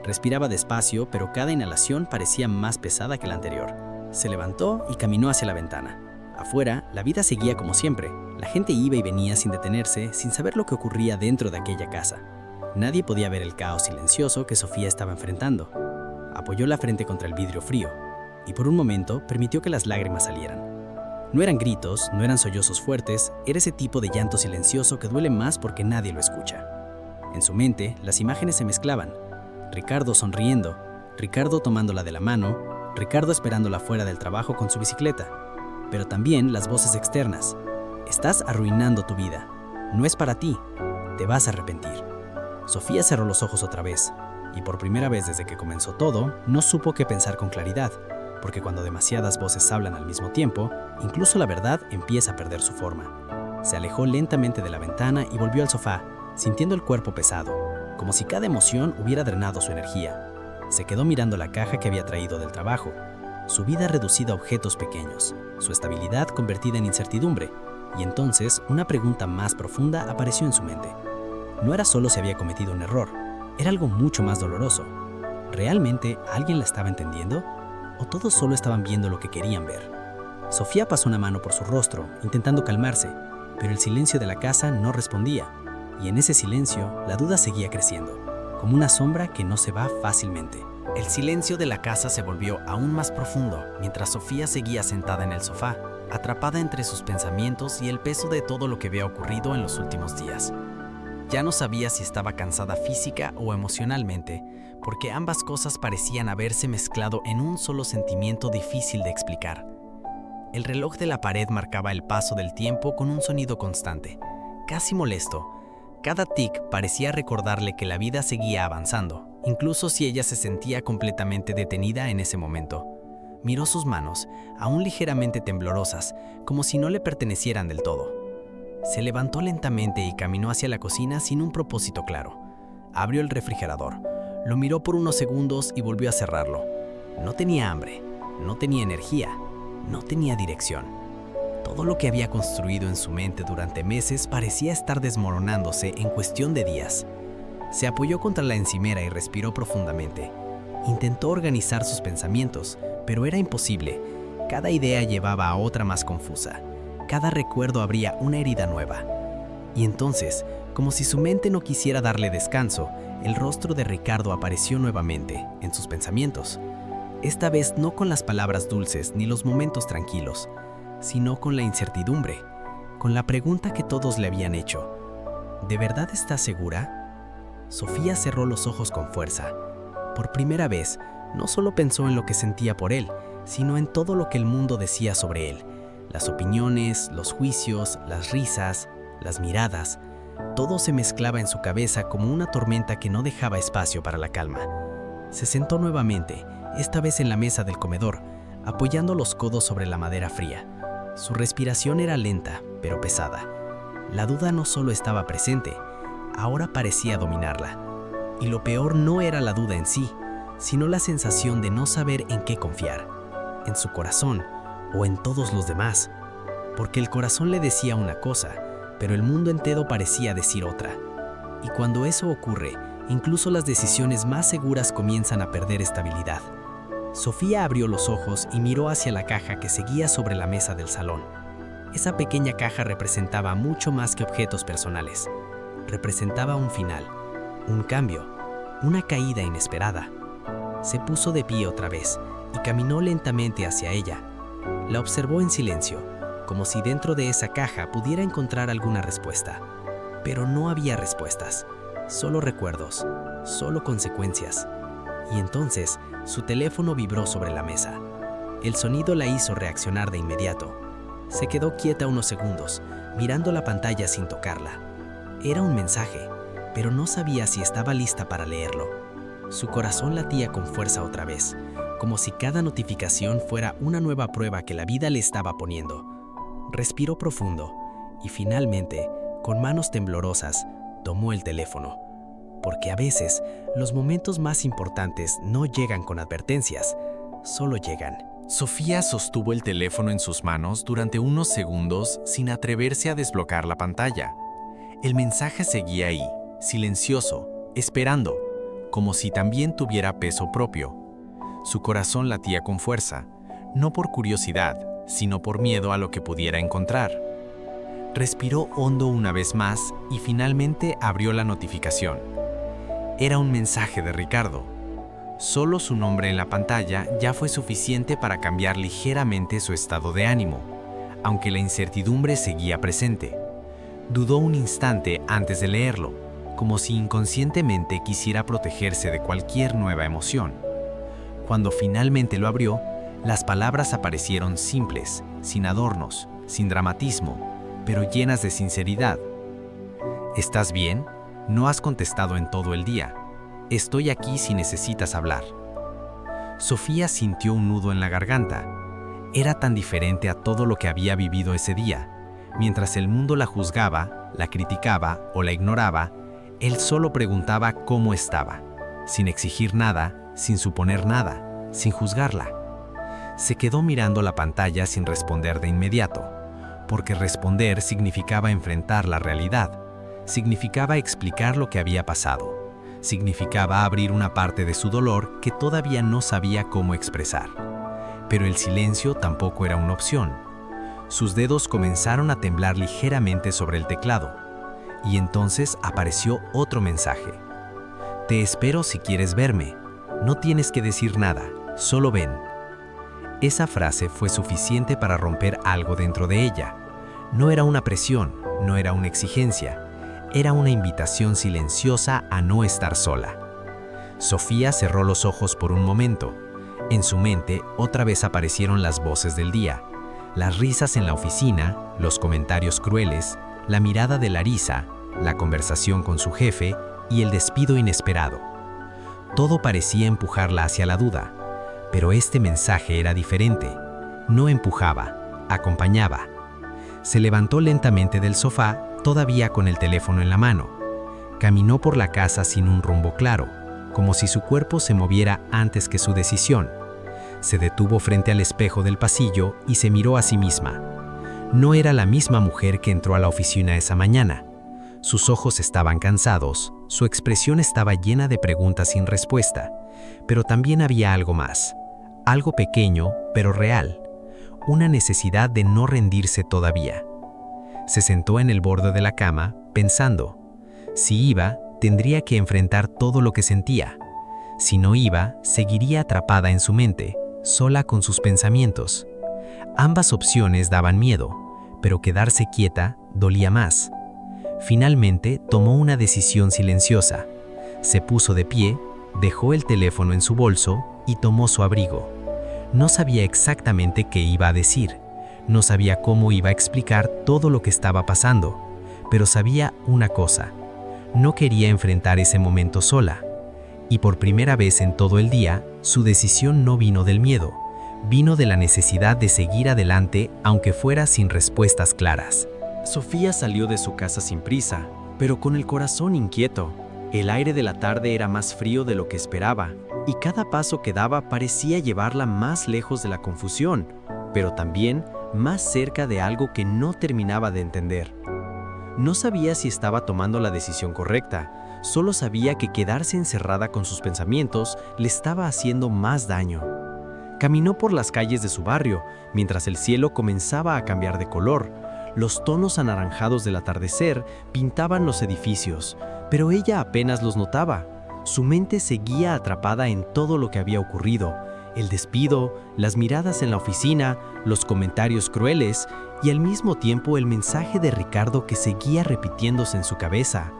H: Respiraba despacio, pero cada inhalación parecía más pesada que la anterior. Se levantó y caminó hacia la ventana. Afuera, la vida seguía como siempre. La gente iba y venía sin detenerse, sin saber lo que ocurría dentro de aquella casa. Nadie podía ver el caos silencioso que Sofía estaba enfrentando. Apoyó la frente contra el vidrio frío, y por un momento permitió que las lágrimas salieran. No eran gritos, no eran sollozos fuertes, era ese tipo de llanto silencioso que duele más porque nadie lo escucha. En su mente, las imágenes se mezclaban. Ricardo sonriendo, Ricardo tomándola de la mano, Ricardo esperándola fuera del trabajo con su bicicleta. Pero también las voces externas. Estás arruinando tu vida. No es para ti. Te vas a arrepentir. Sofía cerró los ojos otra vez, y por primera vez desde que comenzó todo, no supo qué pensar con claridad, porque cuando demasiadas voces hablan al mismo tiempo, incluso la verdad empieza a perder su forma. Se alejó lentamente de la ventana y volvió al sofá, sintiendo el cuerpo pesado, como si cada emoción hubiera drenado su energía. Se quedó mirando la caja que había traído del trabajo, su vida reducida a objetos pequeños, su estabilidad convertida en incertidumbre, y entonces una pregunta más profunda apareció en su mente. No era solo si había cometido un error, era algo mucho más doloroso. ¿Realmente alguien la estaba entendiendo? ¿O todos solo estaban viendo lo que querían ver? Sofía pasó una mano por su rostro, intentando calmarse, pero el silencio de la casa no respondía, y en ese silencio la duda seguía creciendo, como una sombra que no se va fácilmente.
D: El silencio de la casa se volvió aún más profundo mientras Sofía seguía sentada en el sofá, atrapada entre sus pensamientos y el peso de todo lo que había ocurrido en los últimos días. Ya no sabía si estaba cansada física o emocionalmente, porque ambas cosas parecían haberse mezclado en un solo sentimiento difícil de explicar. El reloj de la pared marcaba el paso del tiempo con un sonido constante, casi molesto. Cada tic parecía recordarle que la vida seguía avanzando, incluso si ella se sentía completamente detenida en ese momento. Miró sus manos, aún ligeramente temblorosas, como si no le pertenecieran del todo. Se levantó lentamente y caminó hacia la cocina sin un propósito claro. Abrió el refrigerador, lo miró por unos segundos y volvió a cerrarlo. No tenía hambre, no tenía energía, no tenía dirección. Todo lo que había construido en su mente durante meses parecía estar desmoronándose en cuestión de días. Se apoyó contra la encimera y respiró profundamente. Intentó organizar sus pensamientos, pero era imposible. Cada idea llevaba a otra más confusa. Cada recuerdo abría una herida nueva. Y entonces, como si su mente no quisiera darle descanso, el rostro de Ricardo apareció nuevamente en sus pensamientos. Esta vez no con las palabras dulces ni los momentos tranquilos, sino con la incertidumbre, con la pregunta que todos le habían hecho. ¿De verdad estás segura? Sofía cerró los ojos con fuerza. Por primera vez, no solo pensó en lo que sentía por él, sino en todo lo que el mundo decía sobre él. Las opiniones, los juicios, las risas, las miradas. Todo se mezclaba en su cabeza como una tormenta que no dejaba espacio para la calma. Se sentó nuevamente, esta vez en la mesa del comedor, apoyando los codos sobre la madera fría. Su respiración era lenta, pero pesada. La duda no solo estaba presente, ahora parecía dominarla. Y lo peor no era la duda en sí, sino la sensación de no saber en qué confiar, en su corazón o en todos los demás. Porque el corazón le decía una cosa, pero el mundo entero parecía decir otra. Y cuando eso ocurre, incluso las decisiones más seguras comienzan a perder estabilidad. Sofía abrió los ojos y miró hacia la caja que seguía sobre la mesa del salón. Esa pequeña caja representaba mucho más que objetos personales. Representaba un final, un cambio, una caída inesperada. Se puso de pie otra vez y caminó lentamente hacia ella. La observó en silencio, como si dentro de esa caja pudiera encontrar alguna respuesta. Pero no había respuestas, solo recuerdos, solo consecuencias. Y entonces, su teléfono vibró sobre la mesa. El sonido la hizo reaccionar de inmediato. Se quedó quieta unos segundos, mirando la pantalla sin tocarla. Era un mensaje, pero no sabía si estaba lista para leerlo. Su corazón latía con fuerza otra vez, como si cada notificación fuera una nueva prueba que la vida le estaba poniendo. Respiró profundo y finalmente, Con manos temblorosas, tomó el teléfono, porque a veces los momentos más importantes no llegan con advertencias, solo llegan.
F: Sofía sostuvo el teléfono en sus manos durante unos segundos sin atreverse a desbloquear la pantalla. El mensaje seguía ahí, silencioso, esperando, como si también tuviera peso propio. Su corazón latía con fuerza, no por curiosidad, sino por miedo a lo que pudiera encontrar. Respiró hondo una vez más y finalmente abrió la notificación. Era un mensaje de Ricardo. Solo su nombre en la pantalla ya fue suficiente para cambiar ligeramente su estado de ánimo, aunque la incertidumbre seguía presente. Dudó un instante antes de leerlo, como si inconscientemente quisiera protegerse de cualquier nueva emoción. Cuando finalmente lo abrió, las palabras aparecieron simples, sin adornos, sin dramatismo, pero llenas de sinceridad. ¿Estás bien? No has contestado en todo el día. Estoy aquí si necesitas hablar. Sofía sintió un nudo en la garganta. Era tan diferente a todo lo que había vivido ese día. Mientras el mundo la juzgaba, la criticaba o la ignoraba, él solo preguntaba cómo estaba, sin exigir nada, sin suponer nada, sin juzgarla. Se quedó mirando la pantalla sin responder de inmediato, porque responder significaba enfrentar la realidad, significaba explicar lo que había pasado, significaba abrir una parte de su dolor que todavía no sabía cómo expresar. Pero el silencio tampoco era una opción. Sus dedos comenzaron a temblar ligeramente sobre el teclado, y entonces apareció otro mensaje. Te espero si quieres verme. No tienes que decir nada, solo ven. Esa frase fue suficiente para romper algo dentro de ella. No era una presión, no era una exigencia, era una invitación silenciosa a no estar sola. Sofía cerró los ojos por un momento. En su mente otra vez aparecieron las voces del día, las risas en la oficina, los comentarios crueles, la mirada de Larisa, la conversación con su jefe y el despido inesperado. Todo parecía empujarla hacia la duda, pero este mensaje era diferente. No empujaba, acompañaba. Se levantó lentamente del sofá, todavía con el teléfono en la mano. Caminó por la casa sin un rumbo claro, como si su cuerpo se moviera antes que su decisión. Se detuvo frente al espejo del pasillo y se miró a sí misma. No era la misma mujer que entró a la oficina esa mañana. Sus ojos estaban cansados, su expresión estaba llena de preguntas sin respuesta, pero también había algo más, algo pequeño pero real, una necesidad de no rendirse todavía. Se sentó en el borde de la cama, pensando, si iba, tendría que enfrentar todo lo que sentía. Si no iba, seguiría atrapada en su mente, sola con sus pensamientos. Ambas opciones daban miedo, pero quedarse quieta dolía más. Finalmente tomó una decisión silenciosa. Se puso de pie, dejó el teléfono en su bolso y tomó su abrigo. No sabía exactamente qué iba a decir, no sabía cómo iba a explicar todo lo que estaba pasando, pero sabía una cosa: no quería enfrentar ese momento sola. Y por primera vez en todo el día, su decisión no vino del miedo, vino de la necesidad de seguir adelante aunque fuera sin respuestas claras. Sofía salió de su casa sin prisa, pero con el corazón inquieto. El aire de la tarde era más frío de lo que esperaba, y cada paso que daba parecía llevarla más lejos de la confusión, pero también más cerca de algo que no terminaba de entender. No sabía si estaba tomando la decisión correcta, solo sabía que quedarse encerrada con sus pensamientos le estaba haciendo más daño. Caminó por las calles de su barrio, mientras el cielo comenzaba a cambiar de color. Los tonos anaranjados del atardecer pintaban los edificios, pero ella apenas los notaba. Su mente seguía atrapada en todo lo que había ocurrido: el despido, las miradas en la oficina, los comentarios crueles y al mismo tiempo el mensaje de Ricardo que seguía repitiéndose en su cabeza.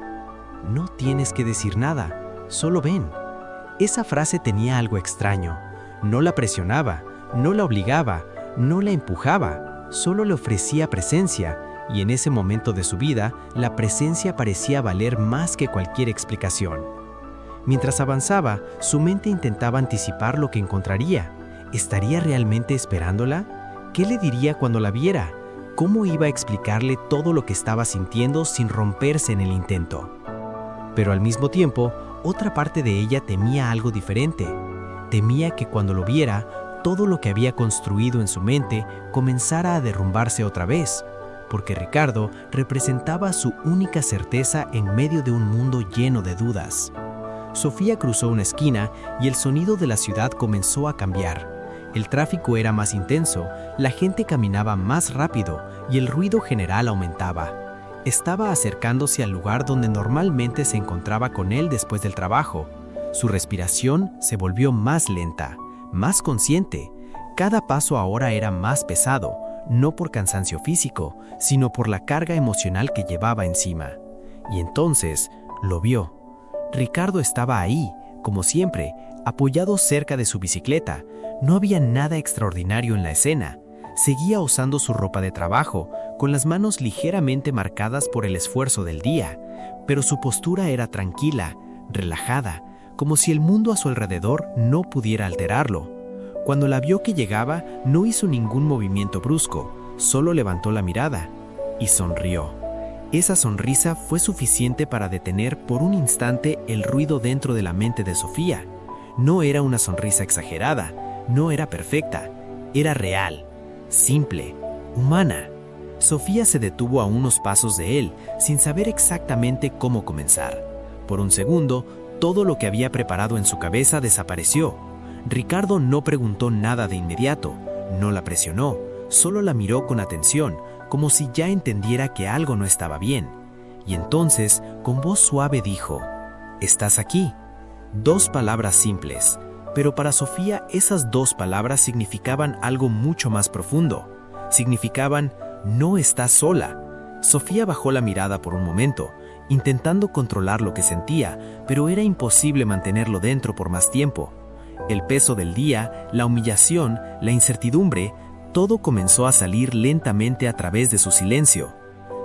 F: No tienes que decir nada, solo ven. Esa frase tenía algo extraño. No la presionaba, no la obligaba, no la empujaba. Solo le ofrecía presencia, y en ese momento de su vida, la presencia parecía valer más que cualquier explicación. Mientras avanzaba, su mente intentaba anticipar lo que encontraría. ¿Estaría realmente esperándola? ¿Qué le diría cuando la viera?
G: ¿Cómo iba a explicarle todo lo que estaba sintiendo sin romperse en el intento? Pero al mismo tiempo, otra parte de ella temía algo diferente. Temía que cuando lo viera, todo lo que había construido en su mente comenzara a derrumbarse otra vez, porque Ricardo representaba su única certeza en medio de un mundo lleno de dudas. Sofía cruzó una esquina y el sonido de la ciudad comenzó a cambiar. El tráfico era más intenso, la gente caminaba más rápido y el ruido general aumentaba. Estaba acercándose al lugar donde normalmente se encontraba con él después del trabajo. Su respiración se volvió más lenta, más consciente. Cada paso ahora era más pesado, no por cansancio físico, sino por la carga emocional que llevaba encima. Y entonces lo vio. Ricardo estaba ahí, como siempre, apoyado cerca de su bicicleta. No había nada extraordinario en la escena. Seguía usando su ropa de trabajo, con las manos ligeramente marcadas por el esfuerzo del día, pero su postura era tranquila, relajada, como si el mundo a su alrededor no pudiera alterarlo. Cuando la vio que llegaba, no hizo ningún movimiento brusco, solo levantó la mirada y sonrió. Esa sonrisa fue suficiente para detener por un instante el ruido dentro de la mente de Sofía. No era una sonrisa exagerada, no era perfecta, era real, simple, humana. Sofía se detuvo a unos pasos de él, sin saber exactamente cómo comenzar. Por un segundo, todo lo que había preparado en su cabeza desapareció. Ricardo no preguntó nada de inmediato, no la presionó, solo la miró con atención, como si ya entendiera que algo no estaba bien. Y entonces, con voz suave dijo: «¿Estás aquí?». 2 palabras simples, pero para Sofía esas 2 palabras significaban algo mucho más profundo. Significaban: «No estás sola». Sofía bajó la mirada por un momento, intentando controlar lo que sentía, pero era imposible mantenerlo dentro por más tiempo. El peso del día, la humillación, la incertidumbre, todo comenzó a salir lentamente a través de su silencio.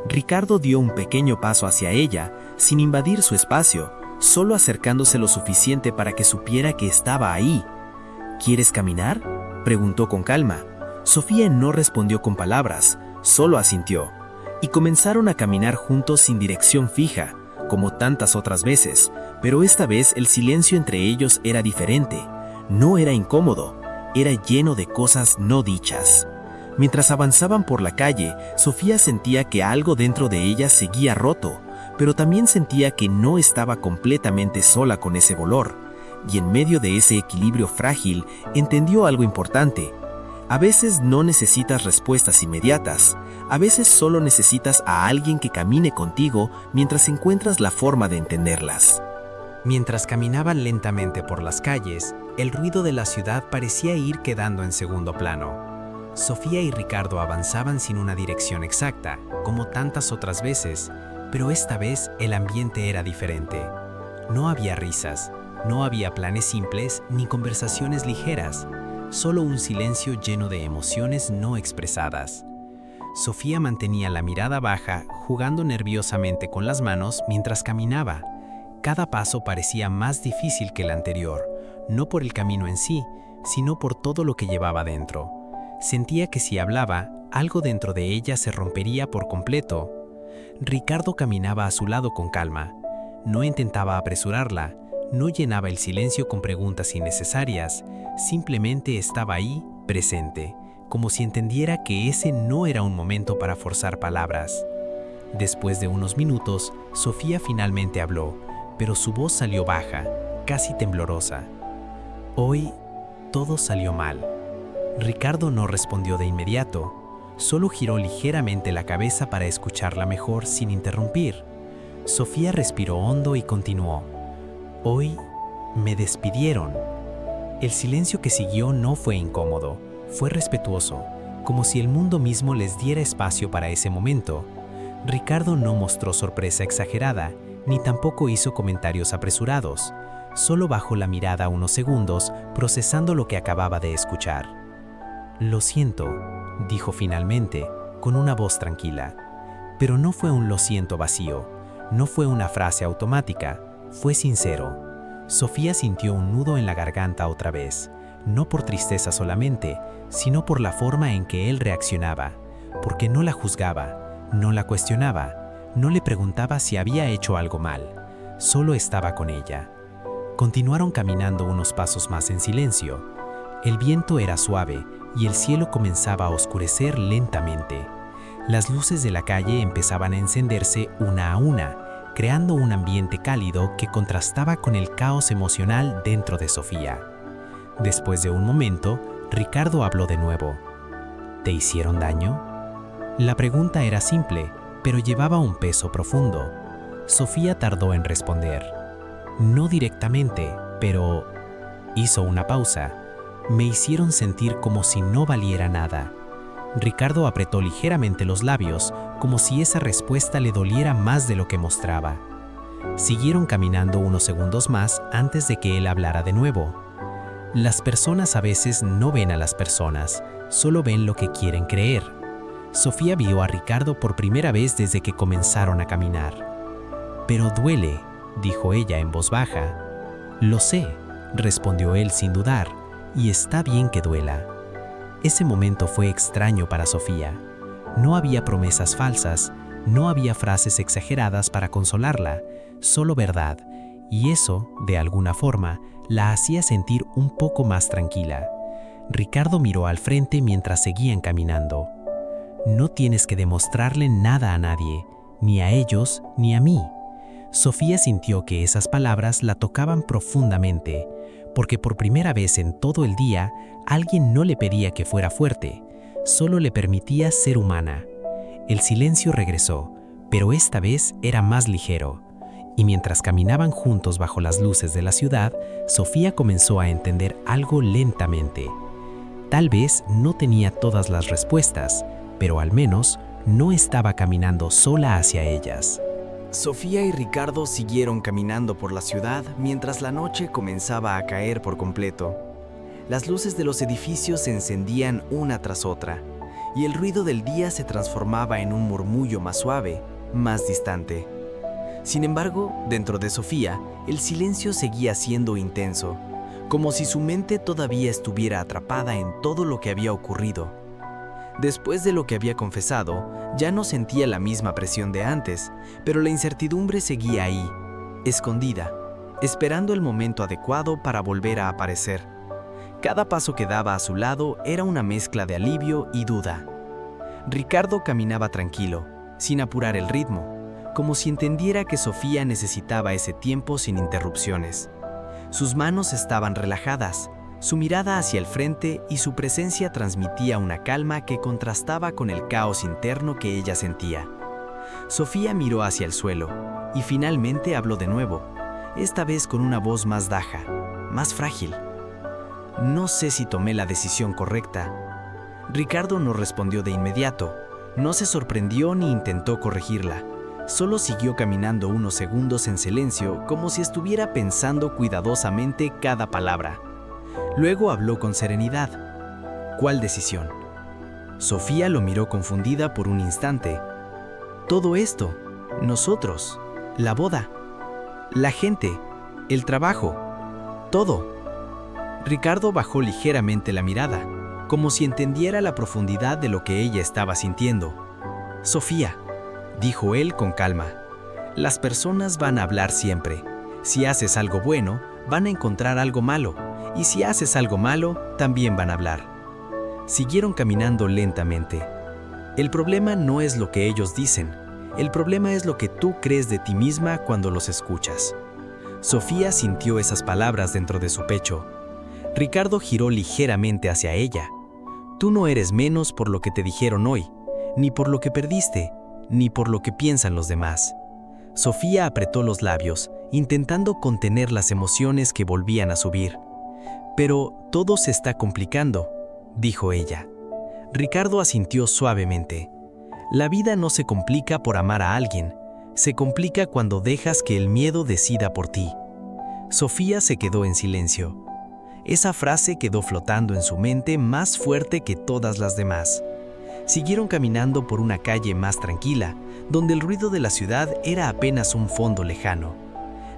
G: Ricardo dio un pequeño paso hacia ella, sin invadir su espacio, solo acercándose lo suficiente para que supiera que estaba ahí. «¿Quieres caminar?», preguntó con calma. Sofía no respondió con palabras, solo asintió. Y comenzaron a caminar juntos sin dirección fija, como tantas otras veces, pero esta vez el silencio entre ellos era diferente. No era incómodo, era lleno de cosas no dichas. Mientras avanzaban por la calle, Sofía sentía que algo dentro de ella seguía roto, pero también sentía que no estaba completamente sola con ese dolor. Y en medio de ese equilibrio frágil, entendió algo importante. A veces no necesitas respuestas inmediatas, a veces solo necesitas a alguien que camine contigo mientras encuentras la forma de entenderlas. Mientras caminaban lentamente por las calles, el ruido de la ciudad parecía ir quedando en segundo plano. Sofía y Ricardo avanzaban sin una dirección exacta, como tantas otras veces, pero esta vez el ambiente era diferente. No había risas, no había planes simples ni conversaciones ligeras, solo un silencio lleno de emociones no expresadas. Sofía mantenía la mirada baja, jugando nerviosamente con las manos mientras caminaba. Cada paso parecía más difícil que el anterior, no por el camino en sí, sino por todo lo que llevaba dentro. Sentía que si hablaba, algo dentro de ella se rompería por completo. Ricardo caminaba a su lado con calma. No intentaba apresurarla, no llenaba el silencio con preguntas innecesarias, simplemente estaba ahí, presente, como si entendiera que ese no era un momento para forzar palabras. Después de unos minutos, Sofía finalmente habló, pero su voz salió baja, casi temblorosa. Hoy, todo salió mal. Ricardo no respondió de inmediato, solo giró ligeramente la cabeza para escucharla mejor sin interrumpir. Sofía respiró hondo y continuó. Hoy me despidieron. El silencio que siguió no fue incómodo, fue respetuoso, como si el mundo mismo les diera espacio para ese momento. Ricardo no mostró sorpresa exagerada, ni tampoco hizo comentarios apresurados. Solo bajó la mirada unos segundos, procesando lo que acababa de escuchar. «Lo siento», dijo finalmente, con una voz tranquila. Pero no fue un lo siento vacío, no fue una frase automática, fue sincero. Sofía sintió un nudo en la garganta otra vez, no por tristeza solamente, sino por la forma en que él reaccionaba, porque no la juzgaba, no la cuestionaba, no le preguntaba si había hecho algo mal, solo estaba con ella. Continuaron caminando unos pasos más en silencio. El viento era suave y el cielo comenzaba a oscurecer lentamente. Las luces de la calle empezaban a encenderse una a una, creando un ambiente cálido que contrastaba con el caos emocional dentro de Sofía. Después de un momento, Ricardo habló de nuevo. ¿Te hicieron daño? La pregunta era simple, pero llevaba un peso profundo. Sofía tardó en responder. No directamente, pero... Hizo una pausa. Me hicieron sentir como si no valiera nada. Ricardo apretó ligeramente los labios, como si esa respuesta le doliera más de lo que mostraba. Siguieron caminando unos segundos más antes de que él hablara de nuevo. Las personas a veces no ven a las personas, solo ven lo que quieren creer. Sofía vio a Ricardo por primera vez desde que comenzaron a caminar. Pero duele, dijo ella en voz baja. Lo sé, respondió él sin dudar, y está bien que duela. Ese momento fue extraño para Sofía. No había promesas falsas, no había frases exageradas para consolarla, solo verdad, y eso, de alguna forma, la hacía sentir un poco más tranquila. Ricardo miró al frente mientras seguían caminando. No tienes que demostrarle nada a nadie, ni a ellos ni a mí. Sofía sintió que esas palabras la tocaban profundamente, porque por primera vez en todo el día, alguien no le pedía que fuera fuerte, solo le permitía ser humana. El silencio regresó, pero esta vez era más ligero. Y mientras caminaban juntos bajo las luces de la ciudad, Sofía comenzó a entender algo lentamente. Tal vez no tenía todas las respuestas, pero al menos no estaba caminando sola hacia ellas.
I: Sofía y Ricardo siguieron caminando por la ciudad mientras la noche comenzaba a caer por completo. Las luces de los edificios se encendían una tras otra, y el ruido del día se transformaba en un murmullo más suave, más distante. Sin embargo, dentro de Sofía, el silencio seguía siendo intenso, como si su mente todavía estuviera atrapada en todo lo que había ocurrido. Después de lo que había confesado, ya no sentía la misma presión de antes, pero la incertidumbre seguía ahí, escondida, esperando el momento adecuado para volver a aparecer. Cada paso que daba a su lado era una mezcla de alivio y duda. Ricardo caminaba tranquilo, sin apurar el ritmo, como si entendiera que Sofía necesitaba ese tiempo sin interrupciones. Sus manos estaban relajadas, su mirada hacia el frente y su presencia transmitía una calma que contrastaba con el caos interno que ella sentía. Sofía miró hacia el suelo y finalmente habló de nuevo, esta vez con una voz más baja, más frágil. No sé si tomé la decisión correcta. Ricardo no respondió de inmediato, no se sorprendió ni intentó corregirla. Solo siguió caminando unos segundos en silencio como si estuviera pensando cuidadosamente cada palabra. Luego habló con serenidad. ¿Cuál decisión? Sofía lo miró confundida por un instante. Todo esto, nosotros, la boda, la gente, el trabajo, todo. Ricardo bajó ligeramente la mirada, como si entendiera la profundidad de lo que ella estaba sintiendo. Sofía, dijo él con calma, las personas van a hablar siempre. Si haces algo bueno, van a encontrar algo malo. Y si haces algo malo, también van a hablar. Siguieron caminando lentamente. El problema no es lo que ellos dicen. El problema es lo que tú crees de ti misma cuando los escuchas. Sofía sintió esas palabras dentro de su pecho. Ricardo giró ligeramente hacia ella. Tú no eres menos por lo que te dijeron hoy, ni por lo que perdiste, ni por lo que piensan los demás. Sofía apretó los labios, intentando contener las emociones que volvían a subir. Pero todo se está complicando, dijo ella. Ricardo asintió suavemente. La vida no se complica por amar a alguien, se complica cuando dejas que el miedo decida por ti. Sofía se quedó en silencio. Esa frase quedó flotando en su mente más fuerte que todas las demás. Siguieron caminando por una calle más tranquila, donde el ruido de la ciudad era apenas un fondo lejano.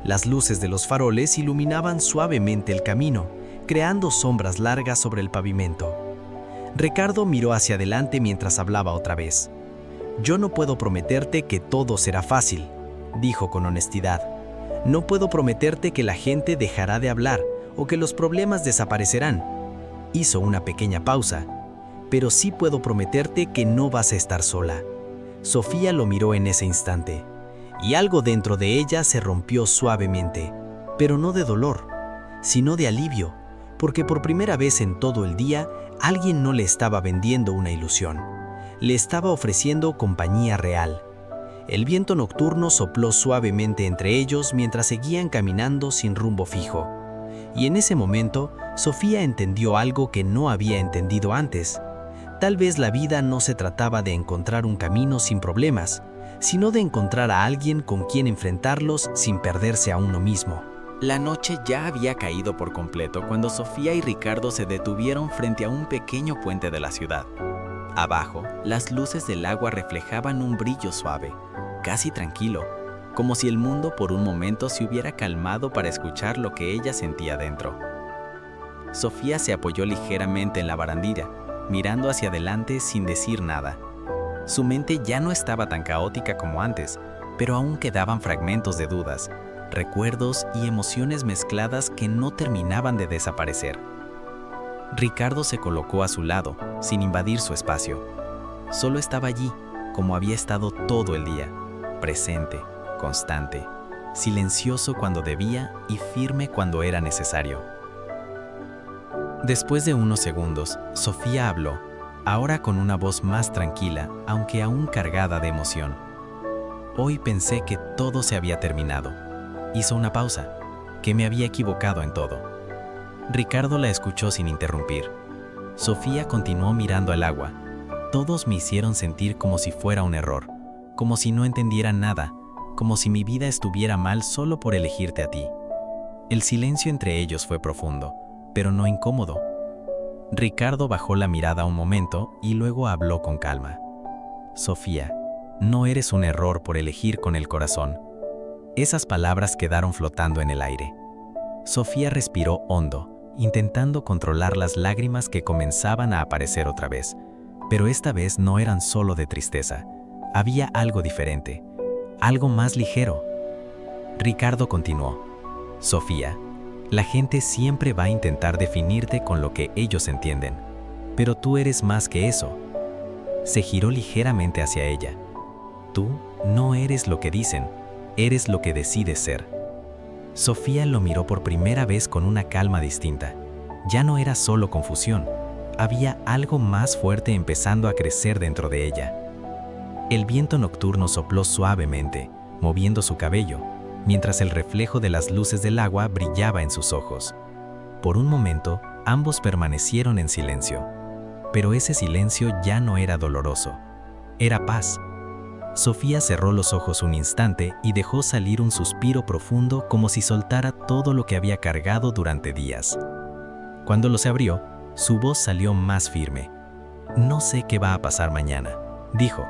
I: Las luces de los faroles iluminaban suavemente el camino, creando sombras largas sobre el pavimento.
G: Ricardo miró hacia adelante mientras hablaba otra vez. «Yo no puedo prometerte que todo será fácil», dijo con honestidad. «No puedo prometerte que la gente dejará de hablar o que los problemas desaparecerán». Hizo una pequeña pausa. «Pero sí puedo prometerte que no vas a estar sola». Sofía lo miró en ese instante, y algo dentro de ella se rompió suavemente, pero no de dolor, sino de alivio, porque por primera vez en todo el día alguien no le estaba vendiendo una ilusión, le estaba ofreciendo compañía real. El viento nocturno sopló suavemente entre ellos mientras seguían caminando sin rumbo fijo, y en ese momento Sofía entendió algo que no había entendido antes. Tal vez la vida no se trataba de encontrar un camino sin problemas, sino de encontrar a alguien con quien enfrentarlos sin perderse a uno mismo.
C: La noche ya había caído por completo cuando Sofía y Ricardo se detuvieron frente a un pequeño puente de la ciudad. Abajo, las luces del agua reflejaban un brillo suave, casi tranquilo, como si el mundo por un momento se hubiera calmado para escuchar lo que ella sentía dentro. Sofía se apoyó ligeramente en la barandilla, mirando hacia adelante sin decir nada. Su mente ya no estaba tan caótica como antes, pero aún quedaban fragmentos de dudas, recuerdos y emociones mezcladas que no terminaban de desaparecer. Ricardo se colocó a su lado, sin invadir su espacio. Solo estaba allí, como había estado todo el día, presente, constante, silencioso cuando debía y firme cuando era necesario. Después de unos segundos, Sofía habló, ahora con una voz más tranquila, aunque aún cargada de emoción. Hoy pensé que todo se había terminado. Hizo una pausa, que me había equivocado en todo. Ricardo la escuchó sin interrumpir. Sofía continuó mirando al agua. Todos me hicieron sentir como si fuera un error, como si no entendiera nada, como si mi vida estuviera mal solo por elegirte a ti. El silencio entre ellos fue profundo, pero no incómodo. Ricardo bajó la mirada un momento y luego habló con calma. Sofía, no eres un error por elegir con el corazón. Esas palabras quedaron flotando en el aire. Sofía respiró hondo, intentando controlar las lágrimas que comenzaban a aparecer otra vez, pero esta vez no eran solo de tristeza. Había algo diferente, algo más ligero. Ricardo continuó. Sofía, la gente siempre va a intentar definirte con lo que ellos entienden, pero tú eres más que eso. Se giró ligeramente hacia ella. Tú no eres lo que dicen, eres lo que decides ser. Sofía lo miró por primera vez con una calma distinta. Ya no era solo confusión, había algo más fuerte empezando a crecer dentro de ella. El viento nocturno sopló suavemente, moviendo su cabello, mientras el reflejo de las luces del agua brillaba en sus ojos. Por un momento, ambos permanecieron en silencio, pero ese silencio ya no era doloroso, era paz. Sofía cerró los ojos un instante y dejó salir un suspiro profundo como si soltara todo lo que había cargado durante días. Cuando los abrió, su voz salió más firme. No sé qué va a pasar mañana, dijo,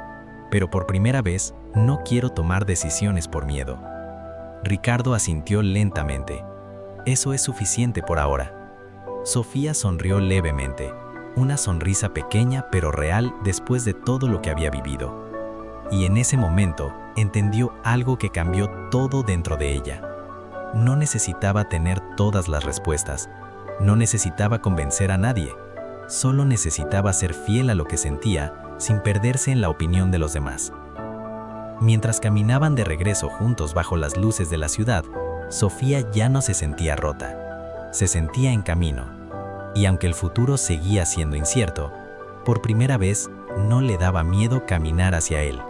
C: pero por primera vez no quiero tomar decisiones por miedo. Ricardo asintió lentamente. Eso es suficiente por ahora. Sofía sonrió levemente, una sonrisa pequeña pero real después de todo lo que había vivido. Y en ese momento entendió algo que cambió todo dentro de ella. No necesitaba tener todas las respuestas, no necesitaba convencer a nadie, solo necesitaba ser fiel a lo que sentía sin perderse en la opinión de los demás. Mientras caminaban de regreso juntos bajo las luces de la ciudad, Sofía ya no se sentía rota, se sentía en camino, y aunque el futuro seguía siendo incierto, por primera vez no le daba miedo caminar hacia él.